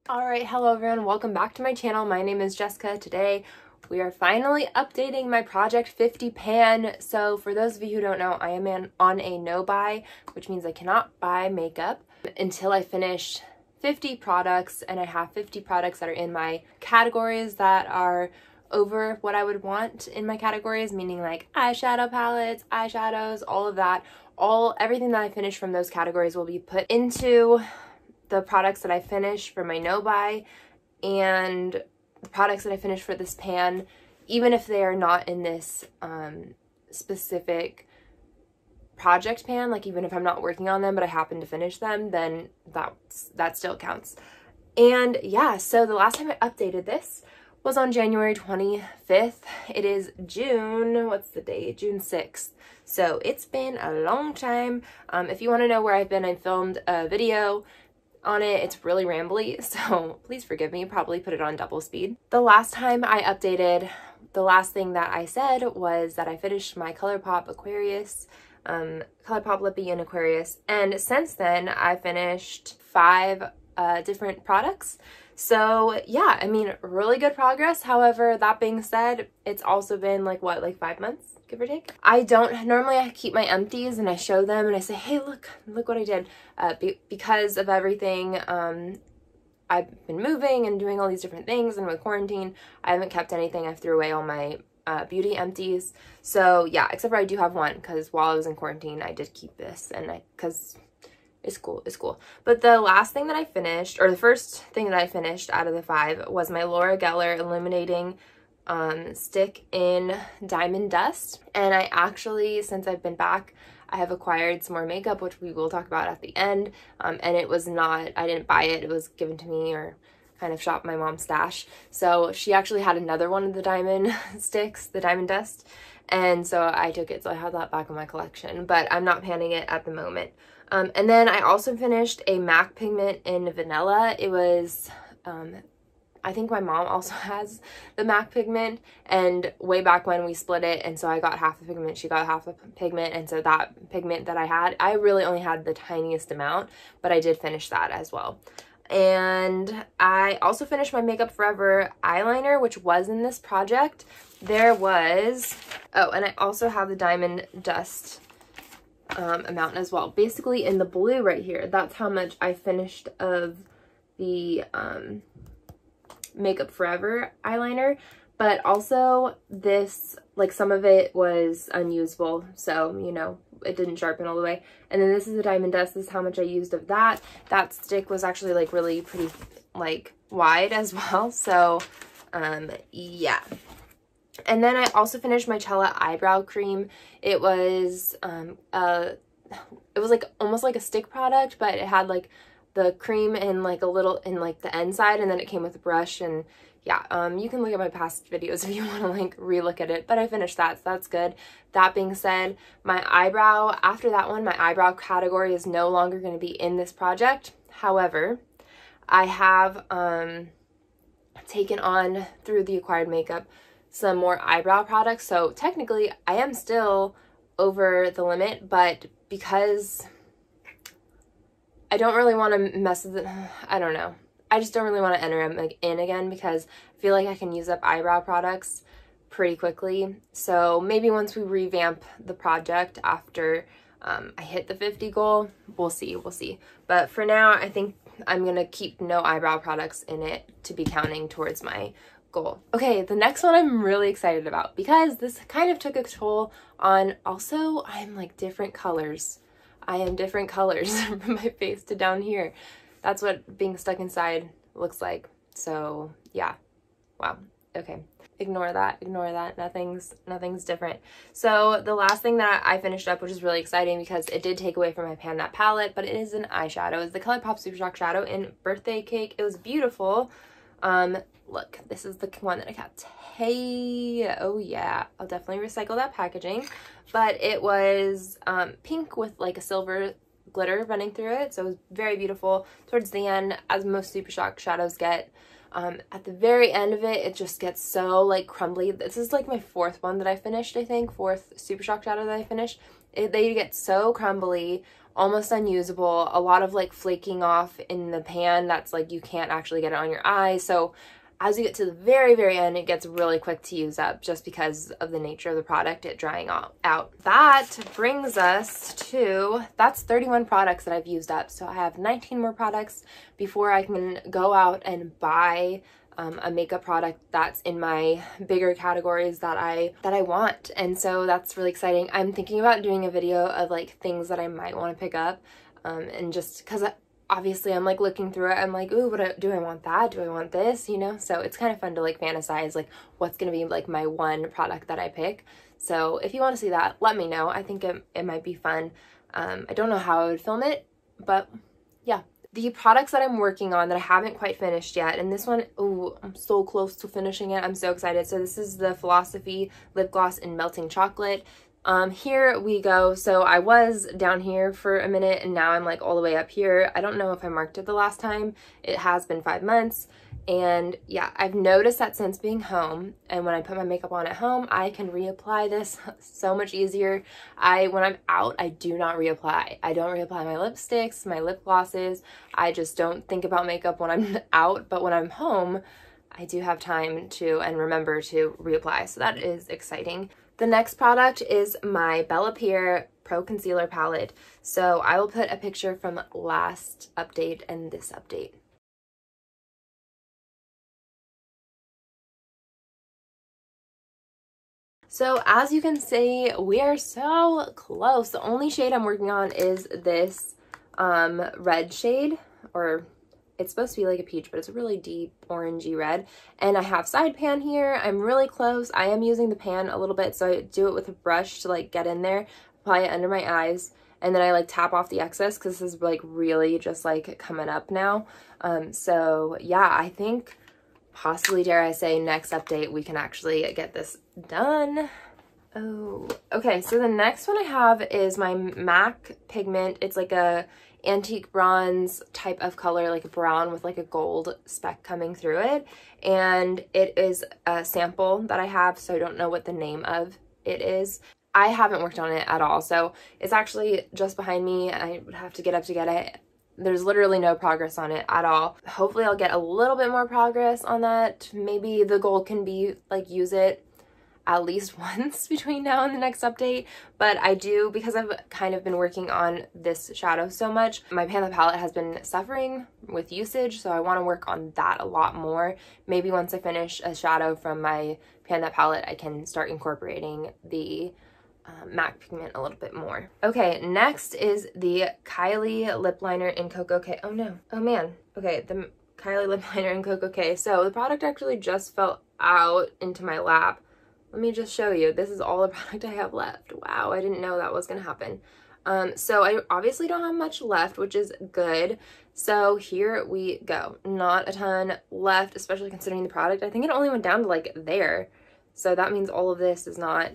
Alright, hello everyone, welcome back to my channel. My name is Jessica. Today we are finally updating my Project 50 pan. So for those of you who don't know, I am on a no-buy, which means I cannot buy makeup until I finish 50 products, and I have 50 products that are in my categories that are over what I would want in my categories, meaning like eyeshadow palettes, eyeshadows, all of that. Everything that I finish from those categories will be put into the products that I finish for my no-buy, and the products that I finish for this pan, even if they are not in this specific project pan, like even if I'm not working on them but I happen to finish them, then that still counts. And yeah, so the last time I updated this was on January 25th. It is June, what's the date? June 6th. So it's been a long time. If you want to know where I've been, I filmed a video on it. It's really rambly, so please forgive me. Probably put it on double speed. The last time I updated, the last thing that I said was that I finished my ColourPop Aquarius, ColourPop Lippy in Aquarius, and since then I finished 5 different products. So yeah, I mean, really good progress. However, that being said, it's also been like 5 months, give or take. I keep my empties and I show them and I say, hey, look what I did. Because of everything, I've been moving and doing all these different things, and with quarantine, I haven't kept anything. I threw away all my beauty empties. So yeah, except for I do have one, because while I was in quarantine, I did keep this, and because it's cool. But the last thing that I finished, or the first thing that I finished out of the 5, was my Laura Geller Illuminating Stick in Diamond Dust. And I actually, since I've been back, I have acquired some more makeup, which we will talk about at the end. And it was not, I didn't buy it, it was given to me, or kind of shopped my mom's stash. So she actually had another one of the diamond sticks, the Diamond Dust, and so I took it, so I have that back in my collection, but I'm not panning it at the moment. And then I also finished a MAC Pigment in Vanilla. It was, I think my mom also has the MAC Pigment, and way back when we split it, and so I got half the pigment, she got half the pigment, and so that pigment that I had, I really only had the tiniest amount, but I did finish that as well. And I also finished my Makeup Forever eyeliner, which was in this project. There was, oh, and I also have the Diamond Dust amount as well. Basically in the blue right here, that's how much I finished of the Makeup Forever eyeliner. But also this, like, some of it was unusable, so you know, it didn't sharpen all the way. And then this is the Diamond Dust. This is how much I used of that. That stick was actually like really pretty like wide as well, so yeah. And then I also finished my Chela eyebrow cream. It was like almost like a stick product, but it had like the cream in like a little in like the end side, and then it came with a brush. And yeah, you can look at my past videos if you want to like re-look at it, but I finished that, so that's good. That being said, my eyebrow, after that one, my eyebrow category is no longer going to be in this project. However, I have taken on, through the acquired makeup, some more eyebrow products, so technically I am still over the limit, but because I don't really want to mess with it, I don't know. I just don't really want to enter them like in again, because I feel like I can use up eyebrow products pretty quickly. So maybe once we revamp the project after I hit the 50 goal, we'll see. But for now, I think I'm going to keep no eyebrow products in it to be counting towards my goal. Okay, the next one I'm really excited about, because this kind of took a toll on, also I'm like different colors. I am different colors from my face to down here. That's what being stuck inside looks like. So yeah, wow, okay. Ignore that, nothing's different. So the last thing that I finished up, which is really exciting because it did take away from my pan that palette, but it is an eyeshadow. It's the ColourPop Super Shock Shadow in Birthday Cake. It was beautiful. Look, this is the one that I got. Hey, oh yeah, I'll definitely recycle that packaging. But it was pink with like a silver glitter running through it, so it was very beautiful. Towards the end, as most Super Shock shadows get, at the very end of it, it just gets so like crumbly. This is like my 4th one that I finished, I think, 4th Super Shock shadow that I finished. They get so crumbly almost unusable, a lot of like flaking off in the pan that's like you can't actually get it on your eyes. So as you get to the very, very end, it gets really quick to use up just because of the nature of the product, it drying out. That brings us to, that's 31 products that I've used up. So I have 19 more products before I can go out and buy a makeup product that's in my bigger categories that I want. And so that's really exciting. I'm thinking about doing a video of like things that I might want to pick up, and just because obviously I'm like looking through it, I'm like, ooh, do I want that? Do I want this? You know, so it's kind of fun to like fantasize like what's gonna be like my one product that I pick. So if you want to see that, let me know. I think it might be fun. I don't know how I would film it, but yeah. The products that I'm working on that I haven't quite finished yet, and this one, oh, I'm so close to finishing it. I'm so excited. So this is the Philosophy Lip Gloss in Melting Chocolate. Here we go. So I was down here for a minute and now I'm like all the way up here. I don't know if I marked it the last time. It has been 5 months. And yeah, I've noticed that since being home and when I put my makeup on at home, I can reapply this so much easier. When I'm out, I do not reapply. I don't reapply my lipsticks, my lip glosses. I just don't think about makeup when I'm out, but when I'm home, I do have time to and remember to reapply. So that is exciting. The next product is my Belle Pro Concealer Palette. So I will put a picture from last update and this update. So as you can see, we are so close. The only shade I'm working on is this red shade, or it's supposed to be like a peach, but it's a really deep orangey red. And I have side pan here. I'm really close. I am using the pan a little bit, so I do it with a brush to like get in there, apply it under my eyes, and then I like tap off the excess because this is like really just like coming up now. So yeah, I think possibly, dare I say, next update we can actually get this done. Oh, okay, so the next one I have is my MAC Pigment. It's like a antique bronze type of color, like a brown with like a gold speck coming through it. And it is a sample that I have, so I don't know what the name of it is. I haven't worked on it at all, so it's actually just behind me. I would have to get up to get it. There's literally no progress on it at all. Hopefully I'll get a little bit more progress on that. Maybe the goal can be like use it at least once between now and the next update. But I do, because I've kind of been working on this shadow so much, my Pan palette has been suffering with usage, so I want to work on that a lot more. Maybe once I finish a shadow from my Pan palette, I can start incorporating the MAC Pigment a little bit more. Okay, next is the Kylie lip liner in Cocoa K. Oh no, oh man. Okay, the Kylie lip liner in Cocoa K. So the product actually just fell out into my lap. Let me just show you. This is all the product I have left. Wow, I didn't know that was gonna happen. So I obviously don't have much left, which is good. So here we go. Not a ton left, especially considering the product. I think it only went down to like there. So that means all of this is not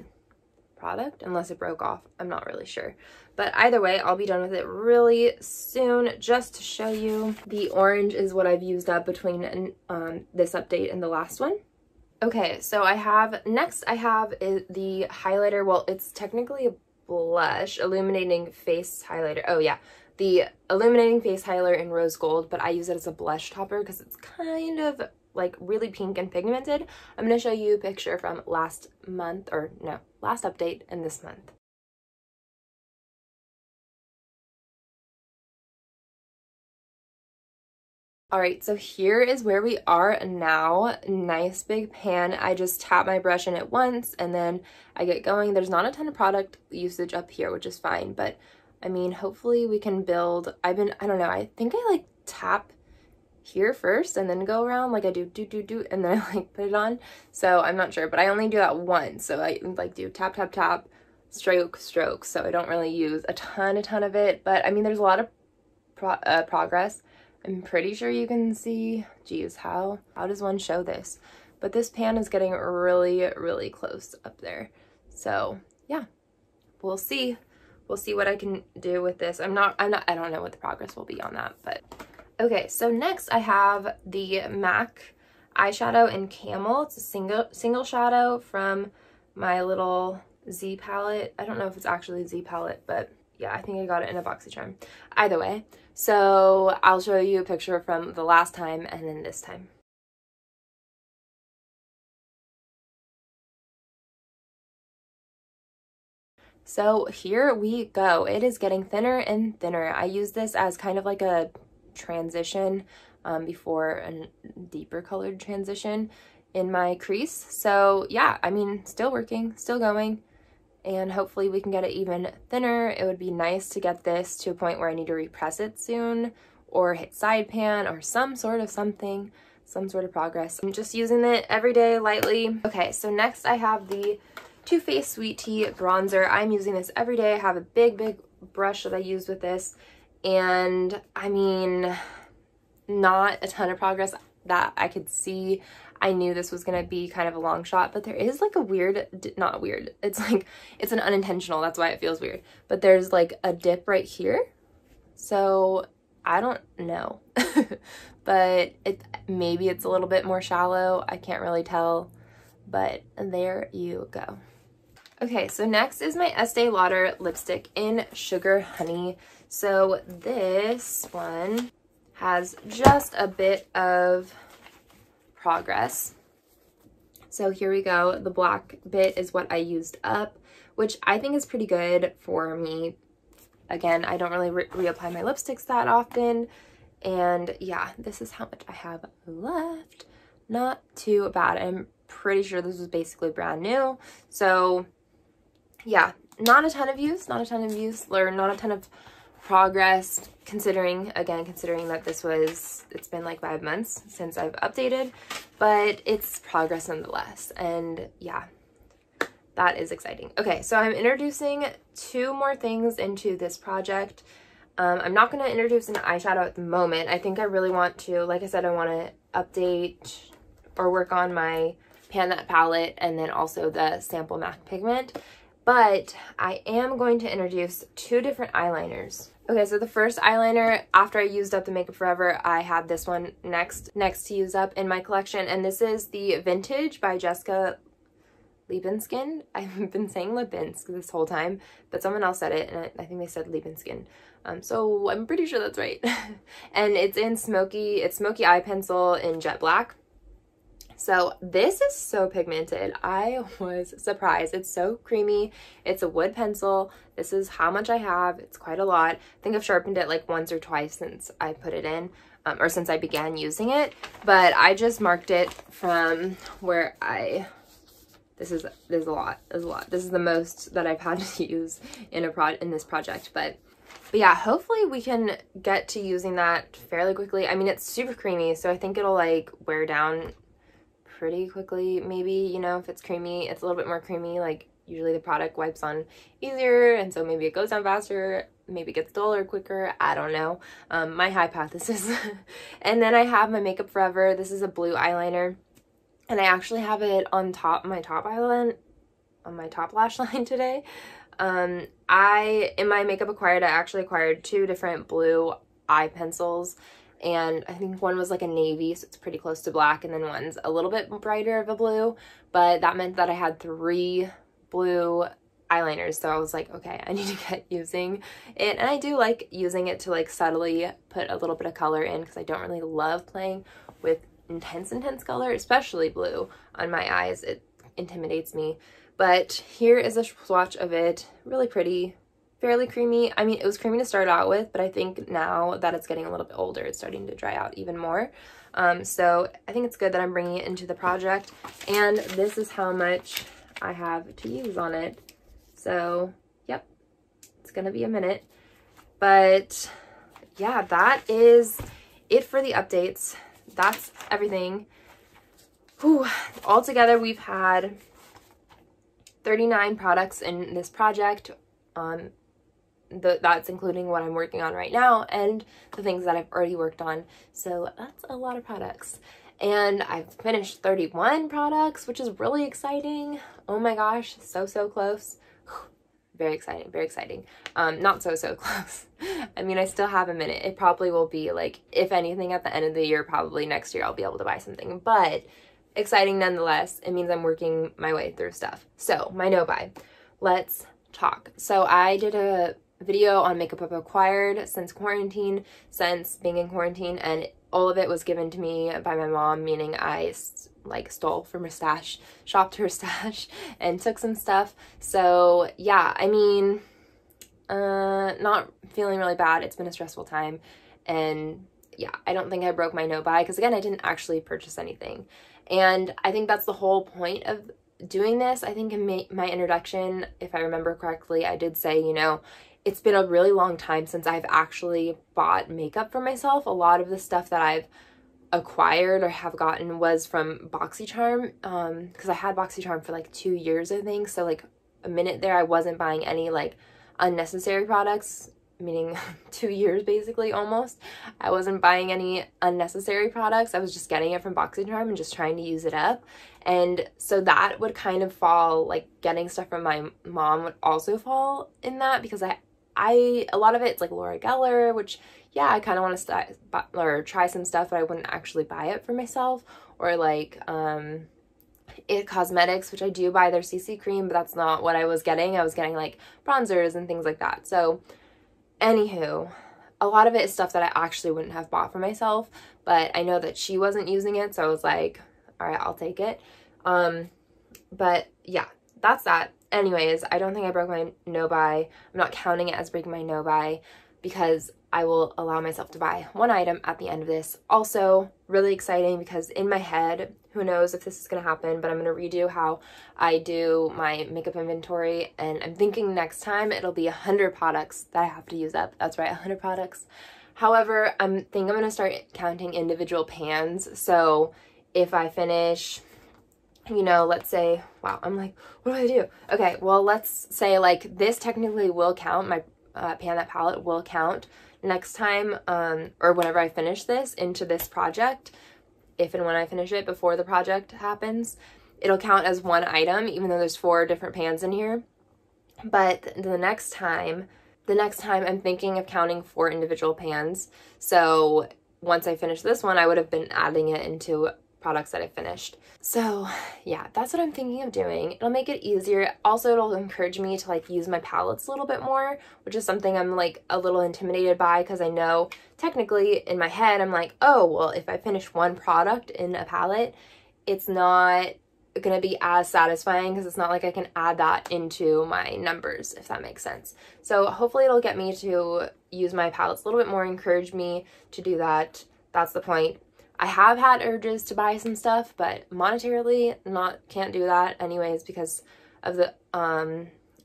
product unless it broke off. I'm not really sure. But either way, I'll be done with it really soon. Just to show you, the orange is what I've used up between this update and the last one. Okay, so next I have is the highlighter. Well, it's technically a blush, illuminating face highlighter. Oh yeah, the illuminating face highlighter in rose gold, but I use it as a blush topper because it's kind of like really pink and pigmented. I'm going to show you a picture from last month, or no, last update and this month. Alright, so here is where we are now. Nice big pan. I just tap my brush in it once and then I get going. There's not a ton of product usage up here, which is fine, but I mean, hopefully we can build. I don't know, I think I like tap here first and then go around like I do and then I like put it on. So I'm not sure, but I only do that once. So I like do tap, tap, tap, stroke, stroke. So I don't really use a ton of it, but I mean, there's a lot of progress. I'm pretty sure you can see, geez, how does one show this? But this pan is getting really, really close up there. So yeah, we'll see. We'll see what I can do with this. I don't know what the progress will be on that, but okay. So next I have the MAC eyeshadow in Camel. It's a single shadow from my little Z palette. I don't know if it's actually a Z palette, but Yeah, I think I got it in a BoxyCharm. Either way, so I'll show you a picture from the last time and then this time. So here we go. It is getting thinner and thinner. I use this as kind of like a transition before a deeper colored transition in my crease. So yeah, I mean, still working, still going, and hopefully we can get it even thinner. It would be nice to get this to a point where I need to repress it soon or hit side pan or some sort of something, some sort of progress. I'm just using it every day lightly. Okay, so next I have the Too Faced Sweet Tea bronzer. I'm using this every day. I have a big brush that I use with this, and I mean, not a ton of progress that I could see. I knew this was gonna be kind of a long shot, but there is like a weird, not weird, it's like, it's an unintentional, that's why it feels weird, but there's like a dip right here. So I don't know, but maybe it's a little bit more shallow. I can't really tell, but there you go. Okay, so next is my Estee Lauder lipstick in Sugar Honey. So this one has just a bit of progress. So here we go. The black bit is what I used up, which I think is pretty good for me. Again, I don't really reapply my lipsticks that often. And yeah, this is how much I have left. Not too bad. I'm pretty sure this was basically brand new. So yeah, not a ton of use, or not a ton of progress, considering that it's been like 5 months since I've updated, but it's progress nonetheless. And yeah, that is exciting. Okay, so I'm introducing 2 more things into this project. I'm not going to introduce an eyeshadow at the moment. I think I really want to, like I said, I want to update or work on my Pan That palette and then also the sample MAC pigment. But I am going to introduce 2 different eyeliners. Okay, so the first eyeliner, after I used up the Makeup Forever, I had this one next to use up in my collection, and this is the Vintage by Jessica Liebenskin. I've been saying Liebenskin this whole time, but someone else said it, and I think they said Liebenskin. So I'm pretty sure that's right. And it's in smoky eye pencil in jet black. So this is so pigmented. I was surprised. It's so creamy. It's a wood pencil. This is how much I have. It's quite a lot. I think I've sharpened it like once or twice since I put it in, or since I began using it. But I just marked it from where there's a lot. This is the most that I've had to use in this project. But yeah, hopefully we can get to using that fairly quickly. I mean, it's super creamy, so I think it'll like wear down pretty quickly. Maybe, you know, if it's creamy, it's a little bit more creamy, like usually the product wipes on easier, and so maybe it goes down faster, maybe it gets duller quicker. I don't know, my hypothesis. And then I have my Makeup Forever. This is a blue eyeliner, and I actually have it on top my top lash line today. In my Makeup Acquired, I actually acquired 2 different blue eye pencils, and I think one was like a navy, so it's pretty close to black, and then one's a little bit brighter of a blue, but that meant that I had 3 blue eyeliners. So I was like, okay, I need to get using it. And I do like using it to like subtly put a little bit of color in, because I don't really love playing with intense color, especially blue on my eyes. It intimidates me. But here is a swatch of it. Really pretty, fairly creamy. I mean, it was creamy to start out with, but I think now that it's getting a little bit older, it's starting to dry out even more. So I think it's good that I'm bringing it into the project. And this is how much I have to use on it. So yep, it's gonna be a minute. But yeah, that is it for the updates. That's everything. Whew. Altogether, we've had 39 products in this project. That's including what I'm working on right now and the things that I've already worked on. So that's a lot of products. And I've finished 31 products, which is really exciting. Oh my gosh, so close. Very exciting, very exciting. Not so close. I mean, I still have a minute. It probably will be like, if anything, at the end of the year, probably next year, I'll be able to buy something. But exciting nonetheless. It means I'm working my way through stuff. So my no buy. Let's talk. So I did a video on makeup I've acquired since quarantine, since being in quarantine, and all of it was given to me by my mom, meaning I like stole from her stash, shopped her stash, and took some stuff. So yeah, I mean, not feeling really bad. It's been a stressful time, and yeah, I don't think I broke my no buy because again, I didn't actually purchase anything. And I think that's the whole point of doing this. I think in my introduction, if I remember correctly, I did say, you know, it's been a really long time since I've actually bought makeup for myself. A lot of the stuff that I've acquired or have gotten was from BoxyCharm, because I had BoxyCharm for like 2 years, I think. So like a minute there, I wasn't buying any like unnecessary products, meaning 2 years basically almost. I wasn't buying any unnecessary products. I was just getting it from BoxyCharm and just trying to use it up. And so that would kind of fall, like getting stuff from my mom would also fall in that, because a lot of it's like Laura Geller, which yeah, I kind of want to try some stuff, but I wouldn't actually buy it for myself. Or like It Cosmetics, which I do buy their CC cream, but that's not what I was getting. I was getting like bronzers and things like that. So anywho, a lot of it is stuff that I actually wouldn't have bought for myself, but I know that she wasn't using it, so I was like, all right, I'll take it. But yeah, that's that. Anyways, I don't think I broke my no buy. I'm not counting it as breaking my no buy because I will allow myself to buy one item at the end of this. Also, really exciting because in my head, who knows if this is going to happen, but I'm going to redo how I do my makeup inventory, and I'm thinking next time it'll be 100 products that I have to use up. That's right, 100 products. However, I think I'm going to start counting individual pans. So if I finish, you know, let's say, wow, I'm like, what do I do? Okay, well, let's say like this technically will count, my pan, that palette will count next time, or whenever I finish this into this project. If and when I finish it before the project happens, it'll count as one item, even though there's 4 different pans in here. But the next time I'm thinking of counting 4 individual pans. So once I finish this one, I would have been adding it into products that I finished. So yeah, that's what I'm thinking of doing. It'll make it easier. Also, it'll encourage me to like use my palettes a little bit more, which is something I'm like a little intimidated by, because I know technically in my head I'm like, oh, well, if I finish one product in a palette, it's not gonna be as satisfying because it's not like I can add that into my numbers, if that makes sense. So hopefully it'll get me to use my palettes a little bit more, encourage me to do that. That's the point. I have had urges to buy some stuff, but monetarily can't do that anyways because of the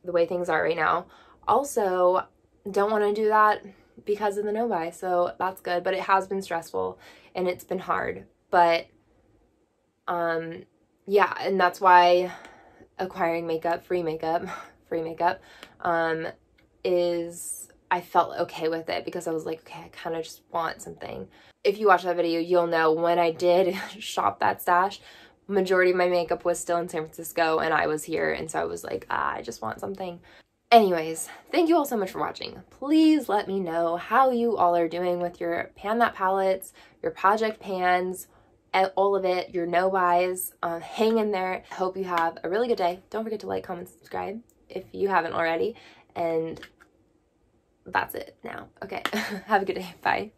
way things are right now. Also, don't want to do that because of the no buy, so that's good. But it has been stressful and it's been hard. But yeah, and that's why acquiring makeup, free makeup, is, I felt okay with it because I was like, okay, I kind of just want something. If you watch that video, you'll know when I did shop that stash, majority of my makeup was still in San Francisco and I was here, and so I was like, I just want something. Anyways, thank you all so much for watching. Please let me know how you all are doing with your pan that palettes, your project pans, all of it, your no buys. Hang in there. Hope you have a really good day. Don't forget to like, comment, subscribe if you haven't already, and that's it now. Okay, have a good day. Bye.